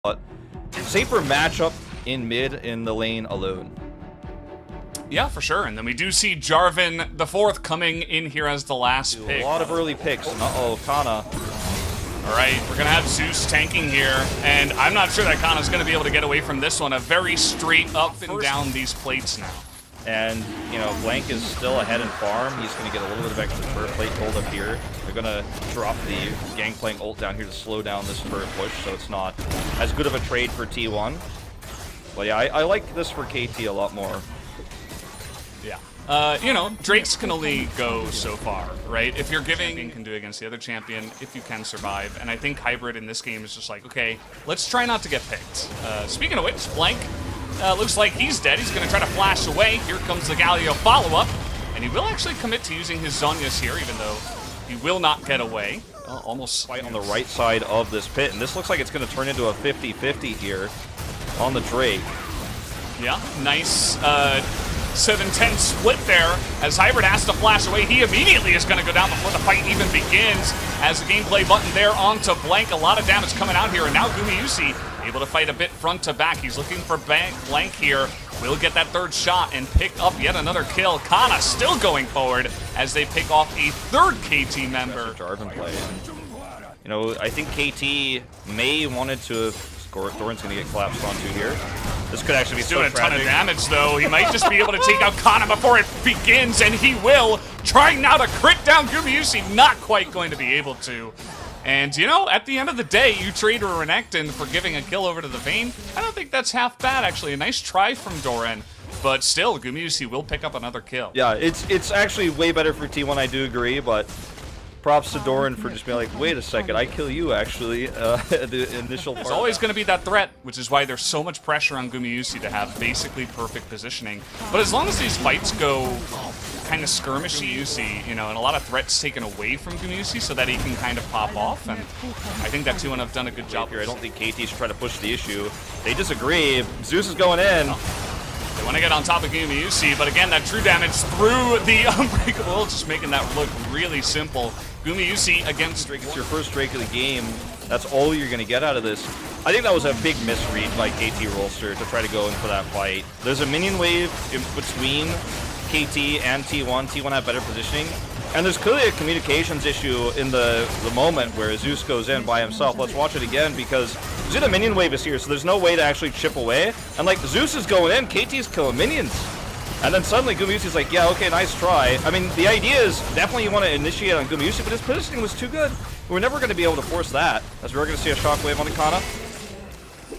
But safer matchup in mid in the lane alone. Yeah, for sure. And then we do see Jarvan the fourth coming in here as the last pick. A lot of early picks. Uh-oh, Kana. All right, we're going to have Zeus tanking here, and I'm not sure that Kana's going to be able to get away from this one. A very straight up and down these plates now. And, you know, Blank is still ahead in farm. He's going to get a little bit of extra turret plate hold up here. They're going to drop the Gangplank ult down here to slow down this turret push, so it's not as good of a trade for T1. But yeah, I like this for KT a lot more. Yeah. You know, Drakes can only go so far, right? If you're giving, you can do against the other champion if you can survive. And I think Hybrid in this game is just like, okay, let's try not to get picked. Speaking of which, Blank looks like he's dead. He's going to try to flash away. Here comes the Galio follow-up. And he will actually commit to using his Zhonya's here, even though he will not get away. Almost fight on the right side of this pit. And this looks like it's going to turn into a 50-50 here on the Drake. Yeah, nice 7-10 split there as Hybrid has to flash away. He immediately is going to go down before the fight even begins as the gameplay button there onto Blank. A lot of damage coming out here, and now Gumayusi able to fight a bit front to back. He's looking for Blank here. Will get that third shot and pick up yet another kill. Kana still going forward as they pick off a third KT member. Jarvan play. You know, I think KT may wanted to score. Thorin's going to get collapsed onto here. This could actually be doing a ton of damage, though. He might just be able to take out Kana before it begins, and he will. Trying now to crit down Gumayusi, not quite going to be able to. And, you know, at the end of the day, you trade a Renekton for giving a kill over to the Vayne. I don't think that's half bad, actually. A nice try from Doran. But still, Gumayusi will pick up another kill. Yeah, it's actually way better for T1, I do agree, but props to Doran for just being like, wait a second, I kill you, actually, the initial part. There's always going to be that threat, which is why there's so much pressure on Gumayusi to have basically perfect positioning. But as long as these fights go kind of skirmishy, you know, and a lot of threats taken away from Gumayusi so that he can kind of pop off, and I think that T1 have done a good job here. I don't think KT should try to push the issue. They disagree. Zeus is going in. They want to get on top of Gumayusi, but again, that true damage through the Unbreakable, just making that look really simple. Gumayusi against Drake. It's your first Drake of the game. That's all you're going to get out of this. I think that was a big misread by KT Rolster to try to go in for that fight. There's a minion wave in between KT and T1. T1 have better positioning. And there's clearly a communications issue in the moment where Zeus goes in by himself. Let's watch it again because the minion wave is here, so there's no way to actually chip away. And like Zeus is going in, KT's killing minions. And then suddenly Gumayusi's like, yeah, okay, nice try. I mean, the idea is definitely you want to initiate on Gumayusi, but his positioning was too good. We're never going to be able to force that, as we're going to see a shockwave on the Kana.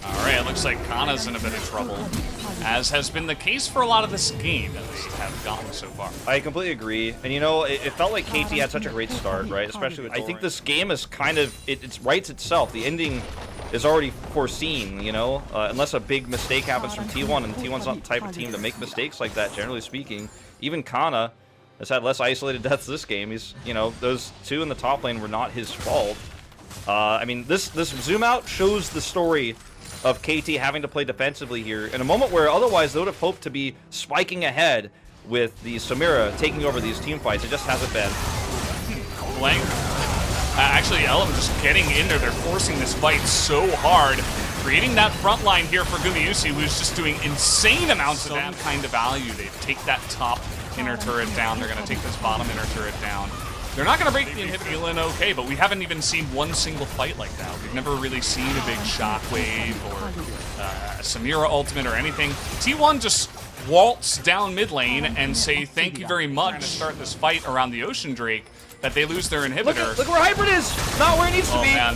All right, it looks like Kana's in a bit of trouble, as has been the case for a lot of this game as have gotten so far. I completely agree. And you know, it felt like KT had such a great start, right? Especially with I think this game is kind of, it writes itself. The ending is already foreseen, you know, unless a big mistake happens from T1, and T1's not the type of team to make mistakes like that, generally speaking. Even Kana has had less isolated deaths this game. He's, you know, those two in the top lane were not his fault. I mean, this zoom out shows the story of KT having to play defensively here in a moment where otherwise they would have hoped to be spiking ahead with the Samira taking over these team fights. It just hasn't been. Blank. Actually, Elm just getting in there. They're forcing this fight so hard. Creating that front line here for Gumayusi, who's just doing insane amounts of that kind of value. They take that top inner turret down. They're going to take this bottom inner turret down. They're not going to break the inhibitor. Feeling okay, but we haven't even seen one single fight like that. We've never really seen a big shockwave or a Samira ultimate or anything. T1 just waltz down mid lane and say thank you very much to start this fight around the Ocean Drake that they lose their inhibitor. Look where Hybrid is! Not where it needs to be! Man.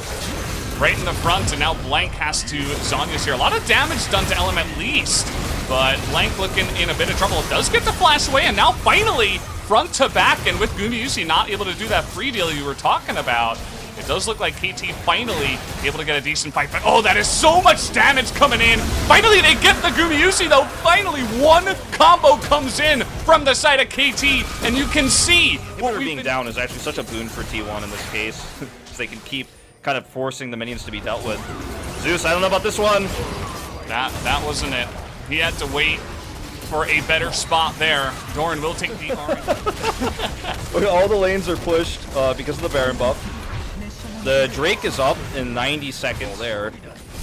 Right in the front, and now Blank has to Zhonya's here. A lot of damage done to Elm at least, but Blank looking in a bit of trouble. Does get the flash away, and now finally front to back, and with Gumayusi not able to do that free deal you were talking about, it does look like KT finally able to get a decent fight, but oh, that is so much damage coming in. Finally, they get the Gumayusi, though. Finally, one combo comes in from the side of KT, and you can see what being down is actually such a boon for T1 in this case, because they can keep kind of forcing the minions to be dealt with. Zeus, I don't know about this one. That wasn't it. He had to wait for a better spot there. Doran will take the All the lanes are pushed because of the Baron buff. The Drake is up in 90 seconds there.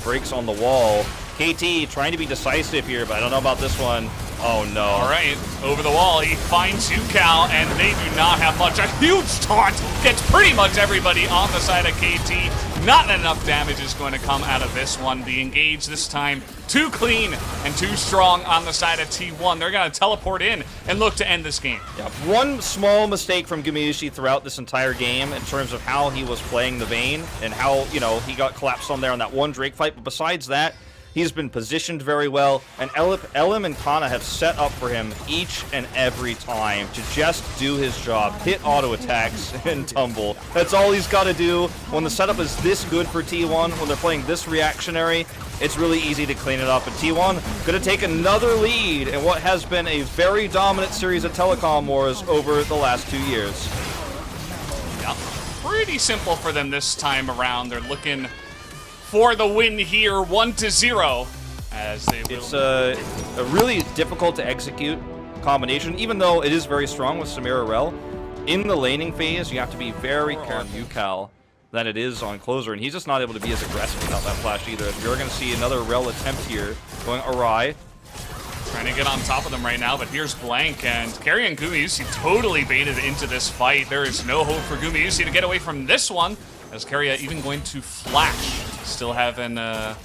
breaks on the wall. KT trying to be decisive here, but I don't know about this one. Oh no. All right, over the wall, he finds UCal, and they do not have much. A huge taunt gets pretty much everybody on the side of KT. Not enough damage is going to come out of this one. The engage this time, too clean and too strong on the side of T1. They're going to teleport in and look to end this game. Yeah, one small mistake from Gumayusi throughout this entire game in terms of how he was playing the Vayne and how, you know, he got collapsed on there on that one Drake fight. But besides that, he's been positioned very well, and Elim and Kana have set up for him each and every time to just do his job, hit auto attacks, and tumble. That's all he's got to do. When the setup is this good for T1, when they're playing this reactionary, it's really easy to clean it up. And T1 going to take another lead in what has been a very dominant series of telecom wars over the last 2 years. Yeah, pretty simple for them this time around. They're looking for the win here, 1-0, as they will. It's a really difficult to execute combination, even though it is very strong with Samira Rel. In the laning phase, you have to be very careful on UCal than it is on closer, and he's just not able to be as aggressive without that flash either. You're going to see another Rel attempt here going awry. Trying to get on top of them right now, but here's Blank, and Carry and Gumayusi totally baited into this fight. There is no hope for Gumayusi to get away from this one, as Carrier even going to flash. Still having a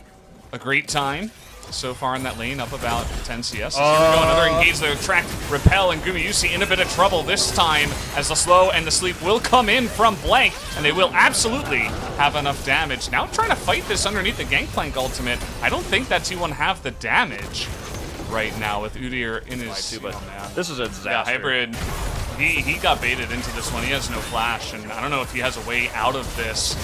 great time so far in that lane, up about 10 CS. Here we go, another engage, the track repel, and Gumayusi in a bit of trouble this time, as the slow and the sleep will come in from Blank, and they will absolutely have enough damage. Now trying to fight this underneath the Gangplank ultimate. I don't think that T1 have the damage right now with Udyr in his... But this is a disaster. Yeah, Hybrid, he got baited into this one. He has no flash, and I don't know if he has a way out of this.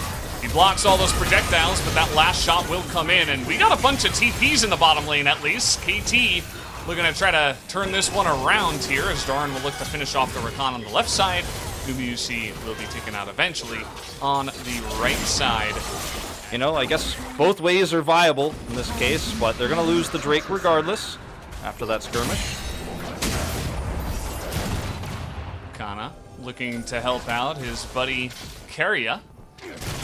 He blocks all those projectiles, but that last shot will come in, and we got a bunch of TPs in the bottom lane at least. KT looking to try to turn this one around here, as Doran will look to finish off the Rakan on the left side. Gumayusi will be taken out eventually on the right side. You know, I guess both ways are viable in this case, but they're going to lose the Drake regardless after that skirmish. Kana looking to help out his buddy Keria.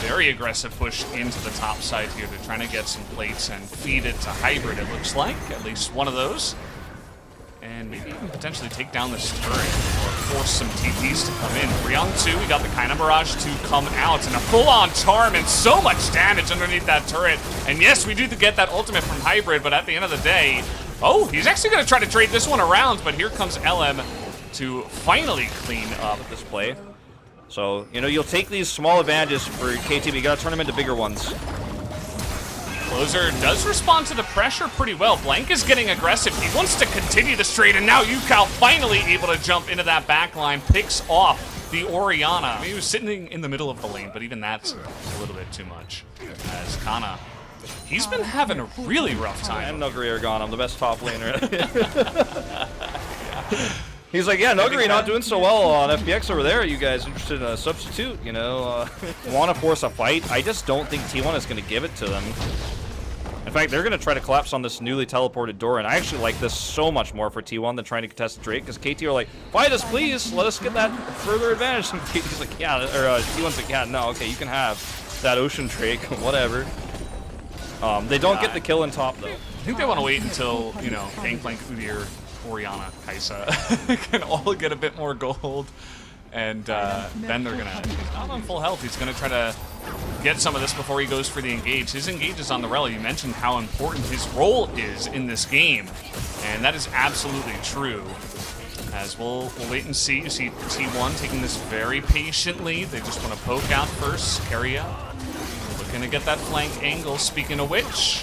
Very aggressive push into the top side here. They're trying to get some plates and feed it to Hybrid, it looks like. At least one of those. And maybe even potentially take down this turret or force some TPs to come in. 3-on-2, we got the Kaina Barrage to come out, and a full-on charm and so much damage underneath that turret. And yes, we do get that ultimate from Hybrid, but at the end of the day, oh, he's actually going to try to trade this one around, but here comes LM to finally clean up this play. So, you know, you'll take these small advantages for KT, but you gotta turn them into bigger ones. Closer does respond to the pressure pretty well. Blank is getting aggressive. He wants to continue the trade, and now UCal finally able to jump into that back line, picks off the Orianna. I mean, he was sitting in the middle of the lane, but even that's a little bit too much. As Kana, he's been having a really rough time. And Nuguri gone. I'm the best top laner. He's like, yeah, Nuguri not doing so well on FPX over there. Are you guys interested in a substitute? You know, want to force a fight? I just don't think T1 is going to give it to them. In fact, they're going to try to collapse on this newly teleported Doran. I actually like this so much more for T1 than trying to contest Drake, because KT are like, fight us, please. Let us get that further advantage. And KT's like, yeah, or T1's like, yeah, no, okay, you can have that Ocean Drake, whatever. They don't get the kill in top, though. I think they want to wait until, you know, Gangplank, Udyr, Orianna, Kai'Sa can all get a bit more gold, and then they're gonna, he's not on full health, he's gonna try to get some of this before he goes for the engage. His engage is on the rel. You mentioned how important his role is in this game, and that is absolutely true. As we'll wait and see. You see T1 taking this very patiently. They just want to poke out first. Keria looking to get that flank angle. Speaking of which,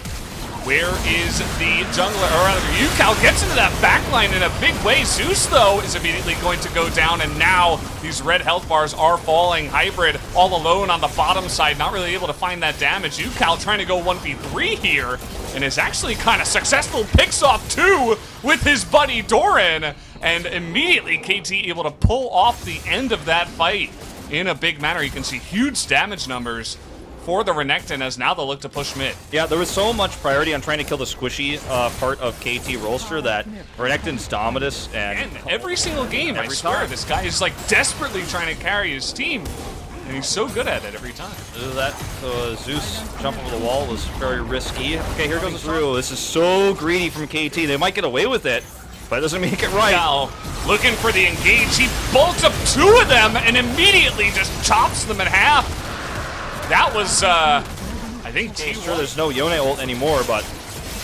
where is the jungler? Or rather, UCal gets into that backline in a big way. Zeus, though, is immediately going to go down, and now these red health bars are falling. Hybrid all alone on the bottom side, not really able to find that damage. UCal trying to go 1v3 here, and is actually kind of successful. Picks off 2 with his buddy Doran, and immediately KT able to pull off the end of that fight in a big manner. You can see huge damage numbers for the Renekton, as now they'll look to push mid. Yeah, there was so much priority on trying to kill the squishy part of KT Rolster that Renekton's Dominus and every single game, I swear, this guy is like desperately trying to carry his team. and he's so good at it every time. That Zeus jump over the wall was very risky. Okay, here goes through. This is so greedy from KT. They might get away with it, but it doesn't make it right. Now, looking for the engage, he bolts up 2 of them and immediately just chops them in half. That was, I think T1. Sure, there's no Yone ult anymore, but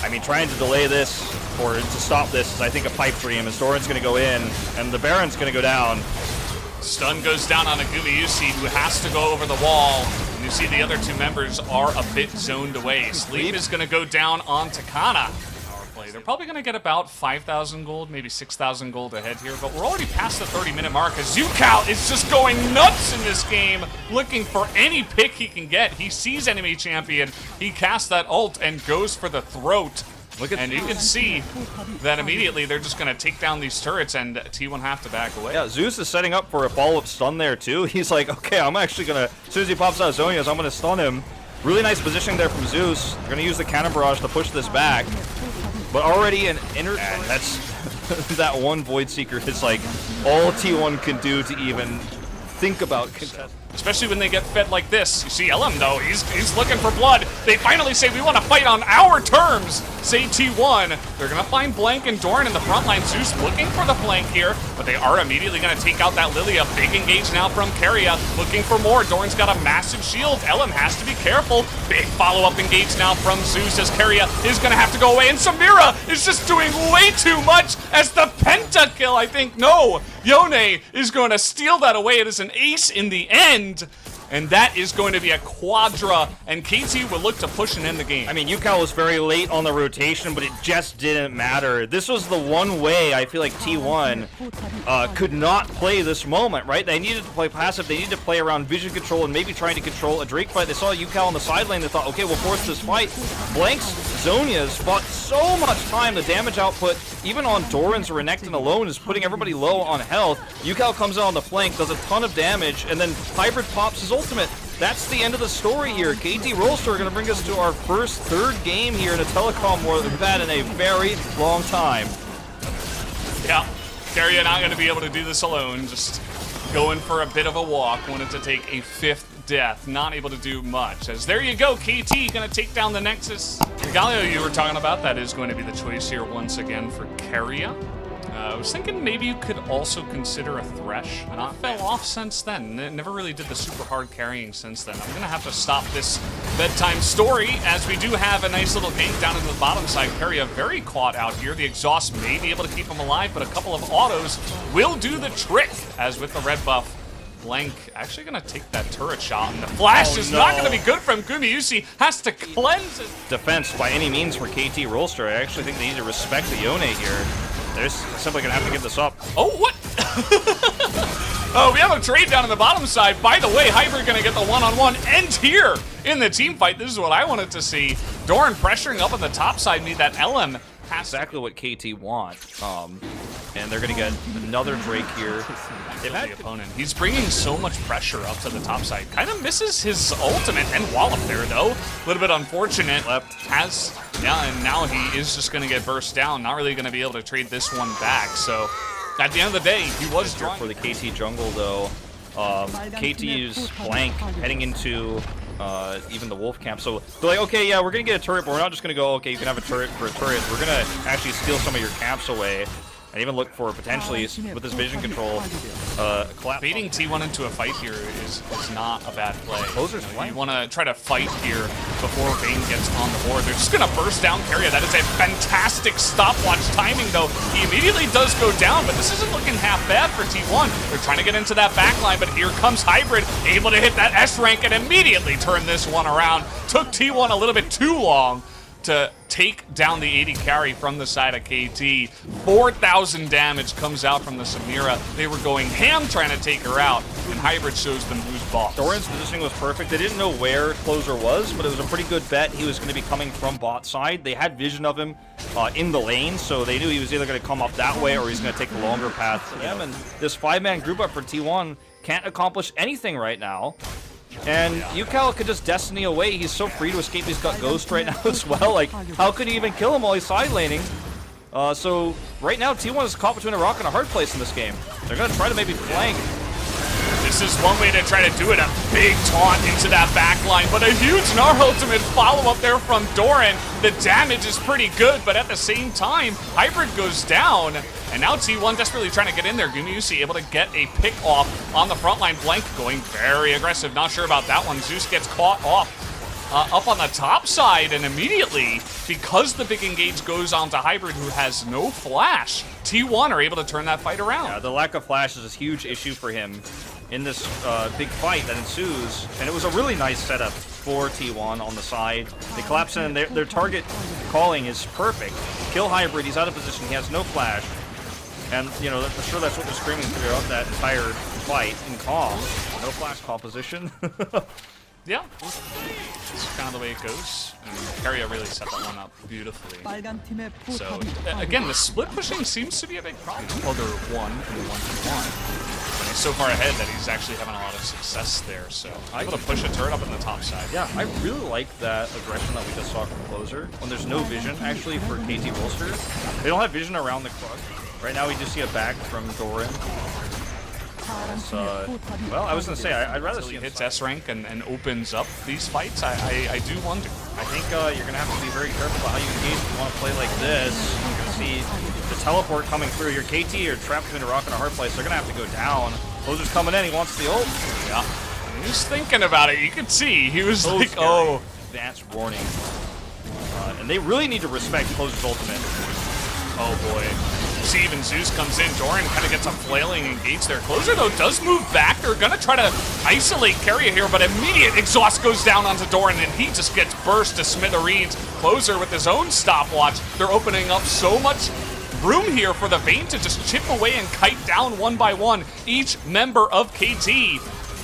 I mean, trying to delay this or to stop this is, I think, a pipe dream. As Doran's going to go in, and the Baron's going to go down. Stun goes down on Gumayusi, who has to go over the wall. And you see the other 2 members are a bit zoned away. Sleep is going to go down on Takana. They're probably going to get about 5,000 gold, maybe 6,000 gold ahead here, but we're already past the 30-minute mark as Yukal is just going nuts in this game, looking for any pick he can get. He sees enemy champion, he casts that ult and goes for the throat. And you can see that immediately they're just going to take down these turrets and T1 have to back away. Yeah, Zeus is setting up for a follow-up stun there too. He's like, okay, I'm actually going to, as soon as he pops out of Zonia's, I'm going to stun him. Really nice positioning there from Zeus. They're going to use the cannon barrage to push this back. But already an inner, and that's that one Void Seeker is like all T1 can do to even think about contest. Especially when they get fed like this. You see LM though, he's looking for blood. They finally say, we want to fight on our terms, say T1. They're going to find Blank and Doran in the front line. Zeus looking for the flank here, but they are immediately going to take out that Lilia. Big engage now from Keria, looking for more. Doran's got a massive shield. LM has to be careful. Big follow-up engage now from Zeus as Keria is going to have to go away, and Samira is just doing way too much as the pentakill, I think. No, Yone is going to steal that away. It is an ace in the end. And that is going to be a quadra, and KT will look to push and end the game. I mean, Yukal was very late on the rotation, but it just didn't matter. This was the one way I feel like T1 could not play this moment, right? They needed to play passive, they needed to play around vision control and maybe trying to control a Drake fight. They saw Yukal on the side lane, they thought, okay, we'll force this fight. Blank's Zonia's bought so much time, the damage output, even on Doran's Renekton alone, is putting everybody low on health. Yukal comes out on the flank, does a ton of damage, and then Hybrid pops his ultimate. That's the end of the story here. KT Rolster are going to bring us to our first third game here in a telecom war that we've had in a very long time. Yeah, Keria not going to be able to do this alone. Just going for a bit of a walk. Wanted to take a 5th death. Not able to do much. As there you go, KT going to take down the Nexus. Galio, you were talking about, that is going to be the choice here once again for Keria. I was thinking maybe you could also consider a Thresh. Not fell off since then. Never really did the super hard carrying since then. I'm going to have to stop this bedtime story as we do have a nice little gank down in the bottom side. Keria very caught out here. The exhaust may be able to keep him alive, but a couple of autos will do the trick. As with the red buff, Blank actually going to take that turret shot, and the flash is not going to be good from Gumayusi. Has to cleanse it. Defense by any means for KT Rolster. I actually think they need to respect the Yone here. They're simply going to have to give this up. Oh, what? Oh, we have a trade down on the bottom side. By the way, Hybrid going to get the one-on-one end here in the team fight. This is what I wanted to see. Doran pressuring up on the top side. Need that LM. Exactly what KT want. And they're going to get another Drake here. The opponent. He's bringing so much pressure up to the top side. Kind of misses his ultimate and wallop there, though. A little bit unfortunate. And now he is just going to get burst down. Not really going to be able to trade this one back. So at the end of the day, he was drawing. For the KT jungle, though, KT's Blank heading into even the Wolf camp. So they're like, okay, yeah, we're going to get a turret, but we're not just going to go, okay, you can have a turret for a turret. We're going to actually steal some of your camps away. And even look for potentially, with this vision control, collapse. Baiting T1 into a fight here is not a bad play. You want to try to fight here before Vayne gets on the board. They're just going to burst down Keria. That is a fantastic stopwatch timing, though. He immediately does go down, but this isn't looking half bad for T1. They're trying to get into that backline, but here comes Hybrid, able to hit that S rank and immediately turn this one around. Took T1 a little bit too long to take down the 80 carry from the side of KT. 4,000 damage comes out from the Samira. They were going ham trying to take her out, and Hybrid shows them who's boss. Doran's positioning was perfect. They didn't know where Closer was, but it was a pretty good bet. He was going to be coming from bot side. They had vision of him in the lane, so they knew he was either going to come up that way or he's going to take the longer path to them. And this 5-man group up for T1 can't accomplish anything right now. And Yukal could just Destiny away. He's so free to escape. He's got Ghost right now as well. Like, how could he even kill him while he's side laning? So right now, T1 is caught between a rock and a hard place in this game. They're going to try to maybe flank. this is one way to try to do it, a big taunt into that back line, but a huge Gnar ultimate follow-up there from Doran. The damage is pretty good, but at the same time, Hybrid goes down, and now T1 desperately trying to get in there. Gumayusi able to get a pick off on the front line. Blank going very aggressive, not sure about that one. Zeus gets caught off. Up on the top side, and immediately, because the big engage goes on to Hybrid, who has no flash, T1 are able to turn that fight around. Yeah, the lack of flash is a huge issue for him in this big fight that ensues, and it was a really nice setup for T1 on the side. They collapse in, and their target calling is perfect. Kill Hybrid, he's out of position, he has no flash, and, you know, I'm sure that's what they're screaming throughout that entire fight in calm. No flash call position. Yeah, it's kind of the way it goes. And Keria really set that one up beautifully. So, again, the split pushing seems to be a big problem. Well, they're 1 and 1-1. But he's so far ahead that he's actually having a lot of success there. So, able to push a turret up on the top side. Yeah, I really like that aggression that we just saw from Closer. When there's no vision, actually, for KT Rolster. They don't have vision around the crush. Right now, we just see a back from Doran. Well, I was going to say, I'd rather see him hits S rank and opens up these fights. I do wonder. I think you're going to have to be very careful about how you engage if you want to play like this. You're going to see the teleport coming through. Your KT are trapped between a rock and a hard place. They're going to have to go down. Closer's coming in. He wants the ult. Yeah. He was thinking about it. You could see. He was so like, scary. Oh. Advanced warning. And they really need to respect Closer's ultimate. Oh, boy. See, even Zeus comes in. Doran kind of gets a flailing engage there. Closer, though, does move back. They're going to try to isolate Keria here, but immediate exhaust goes down onto Doran, and he just gets burst to smithereens. Closer with his own stopwatch. They're opening up so much room here for the Vayne to just chip away and kite down one by one each member of KT.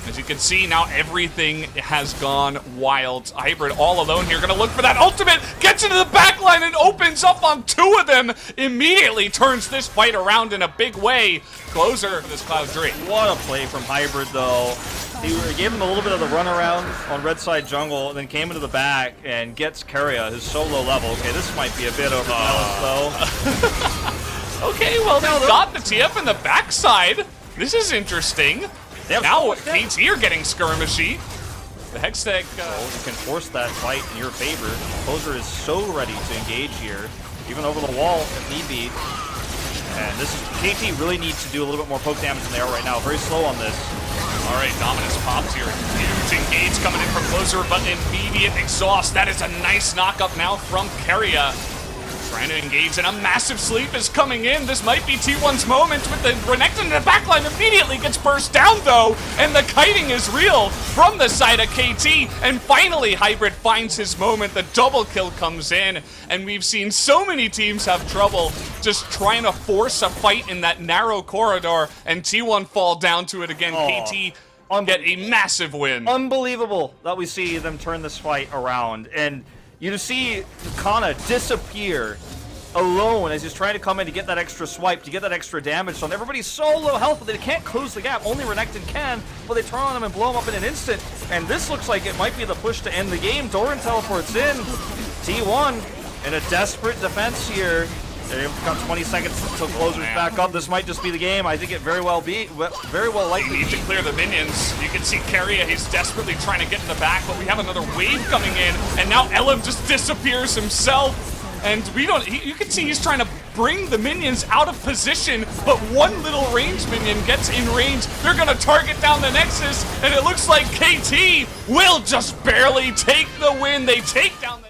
As you can see, now everything has gone wild. Hybrid all alone here, gonna look for that ultimate, gets into the back line and opens up on 2 of them. Immediately turns this fight around in a big way. Closer for this Cloud Drake. What a play from Hybrid, though. He gave him a little bit of the runaround on red side jungle, and then came into the back and gets Keria, his solo level. Okay, this might be a bit overbalanced, though. Okay, well, they got the TF in the backside. This is interesting. Now KT are getting skirmishy. The Hextech you can force that fight in your favor. Closer is so ready to engage here, even over the wall if need be. And this is KT really needs to do a little bit more poke damage than they are right now. Very slow on this. All right, Dominus pops here. Huge engage coming in from Closer, but immediate exhaust. That is a nice knock-up now from Keria. Trying to engage, and a massive sleep is coming in. This might be T1's moment with the Renekton in the backline. Immediately gets burst down, though, and the kiting is real from the side of KT. And finally, Hybrid finds his moment. The double kill comes in, and we've seen so many teams have trouble just trying to force a fight in that narrow corridor, and T1 fall down to it again. KT get a massive win. Unbelievable that we see them turn this fight around, and you see Kana disappear alone as he's trying to come in to get that extra swipe, to get that extra damage on. Everybody's so low health, but they can't close the gap. Only Renekton can, but they turn on him and blow him up in an instant. And this looks like it might be the push to end the game. Doran teleports in. T1 in a desperate defense here. They've got 20 seconds until Closer's back up. This might just be the game. I think it very well likely. They need to clear the minions. You can see Keria, he's desperately trying to get in the back, but we have another wave coming in, and now Elim just disappears himself. And we don't, you can see he's trying to bring the minions out of position, but one little range minion gets in range. They're gonna target down the Nexus, and it looks like KT will just barely take the win. They take down the